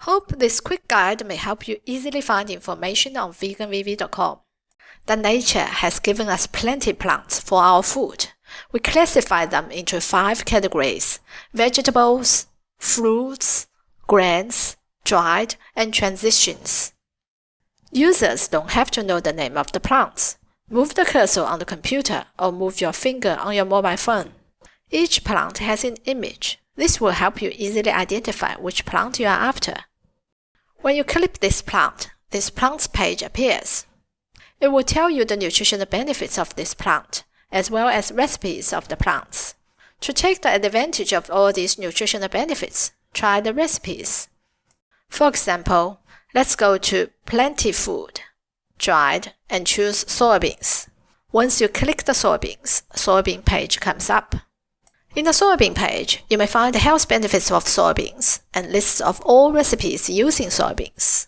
Hope this quick guide may help you easily find information on veganvv.com. The nature has given us plenty plants for our food. We classify them into 5 categories: vegetables, fruits, grains, dried, and transitions. Users don't have to know the name of the plants. Move the cursor on the computer or move your finger on your mobile phone. Each plant has an image. This will help you easily identify which plant you are after. When you click this plant's page appears. It will tell you the nutritional benefits of this plant, as well as recipes of the plants. To take the advantage of all these nutritional benefits, try the recipes. For example, let's go to Plenty Food, Dried, and choose soybeans. Once you click the soybean page comes up. In the soybean page, you may find the health benefits of soybeans and lists of all recipes using soybeans.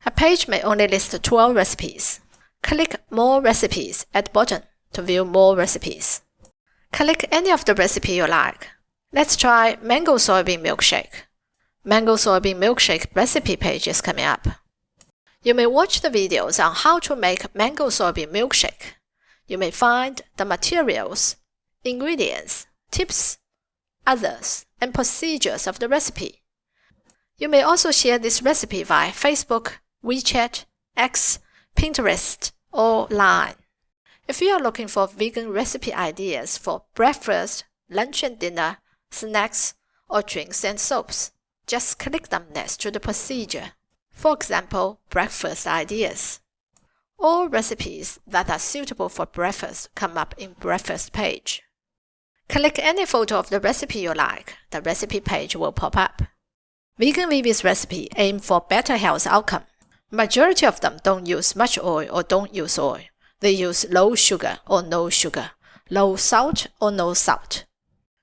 A page may only list 12 recipes. Click More Recipes at the bottom to view more recipes. Click any of the recipe you like. Let's try Mango Soybean Milkshake. Mango Soybean Milkshake recipe page is coming up. You may watch the videos on how to make mango soybean milkshake. You may find the materials, ingredients, tips, others, and procedures of the recipe. You may also share this recipe via Facebook, WeChat, X, Pinterest, or Line. If you are looking for vegan recipe ideas for breakfast, lunch and dinner, snacks, or drinks and soaps, just click them next to the procedure. For example, breakfast ideas. All recipes that are suitable for breakfast come up in breakfast page. Click any photo of the recipe you like. The recipe page will pop up. VeganVV's recipe aim for better health outcome. Majority of them don't use much oil or don't use oil. They use low sugar or no sugar, low salt or no salt.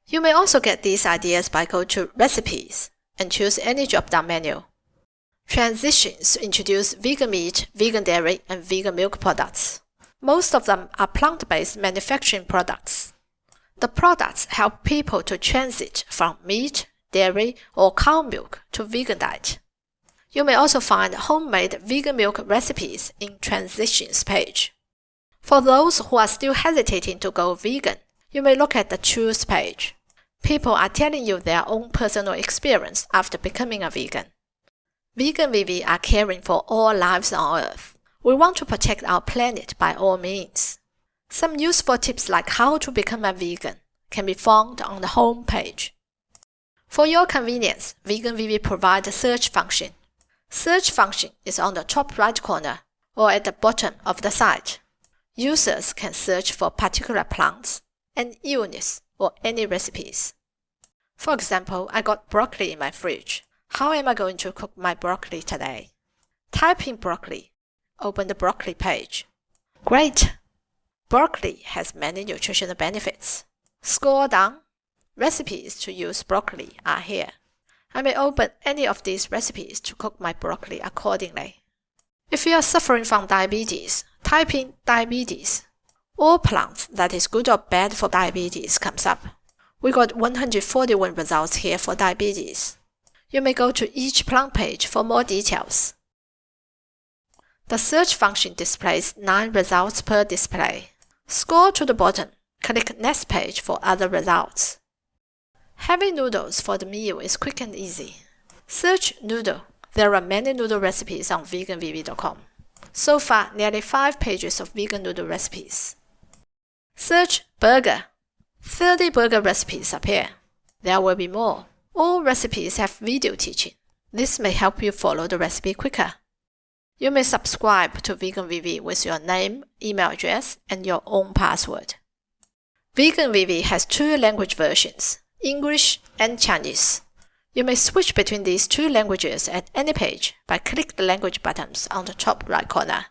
You may also get these ideas by go to Recipes and choose any drop-down menu. Transitions introduce vegan meat, vegan dairy, and vegan milk products. Most of them are plant-based manufacturing products. The products help people to transit from meat, dairy, or cow milk to vegan diet. You may also find homemade vegan milk recipes in Transitions page. For those who are still hesitating to go vegan, you may look at the Choose page. People are telling you their own personal experience after becoming a vegan. VeganVV are caring for all lives on Earth. We want to protect our planet by all means. Some useful tips like how to become a vegan can be found on the home page. For your convenience, VeganVV provides a search function. Search function is on the top right corner or at the bottom of the site. Users can search for particular plants, an illness, or any recipes. For example, I got broccoli in my fridge. How am I going to cook my broccoli today? Type in broccoli. Open the broccoli page. Great! Broccoli has many nutritional benefits. Scroll down. Recipes to use broccoli are here. I may open any of these recipes to cook my broccoli accordingly. If you are suffering from diabetes, type in diabetes. All plants that is good or bad for diabetes comes up. We got 141 results here for diabetes. You may go to each plant page for more details. The search function displays 9 results per display. Scroll to the bottom, click Next page for other results. Having noodles for the meal is quick and easy. Search noodle. There are many noodle recipes on veganvv.com. So far, nearly 5 pages of vegan noodle recipes. Search burger. 30 burger recipes appear. There will be more. All recipes have video teaching. This may help you follow the recipe quicker. You may subscribe to VeganVV with your name, email address, and your own password. VeganVV has 2 language versions, English and Chinese. You may switch between these 2 languages at any page by clicking the language buttons on the top right corner.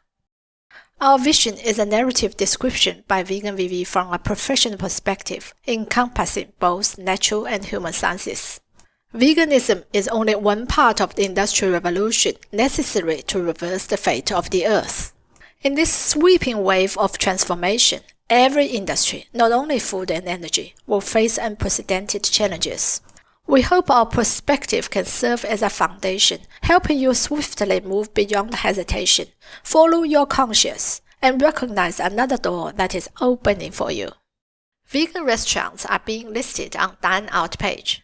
Our vision is a narrative description by VeganVV from a professional perspective, encompassing both natural and human sciences. Veganism is only one part of the Industrial Revolution necessary to reverse the fate of the Earth. In this sweeping wave of transformation, every industry, not only food and energy, will face unprecedented challenges. We hope our perspective can serve as a foundation, helping you swiftly move beyond hesitation, follow your conscience, and recognize another door that is opening for you. Vegan restaurants are being listed on Dine Out page.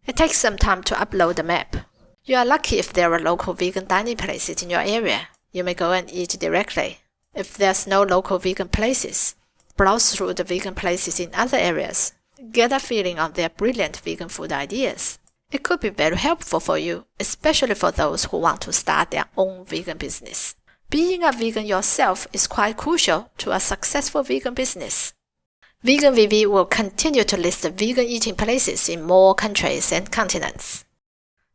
It takes some time to upload the map. You are lucky if there are local vegan dining places in your area. You may go and eat directly. If there's no local vegan places, browse through the vegan places in other areas. Get a feeling on their brilliant vegan food ideas. It could be very helpful for you, especially for those who want to start their own vegan business. Being a vegan yourself is quite crucial to a successful vegan business. Vegan VV will continue to list vegan eating places in more countries and continents.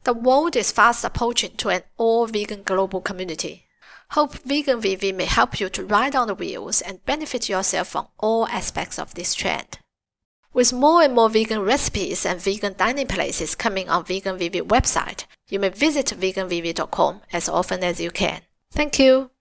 The world is fast approaching to an all-vegan global community. Hope Vegan VV may help you to ride on the wheels and benefit yourself from all aspects of this trend. With more and more vegan recipes and vegan dining places coming on Vegan VV website, you may visit veganvv.com as often as you can. Thank you.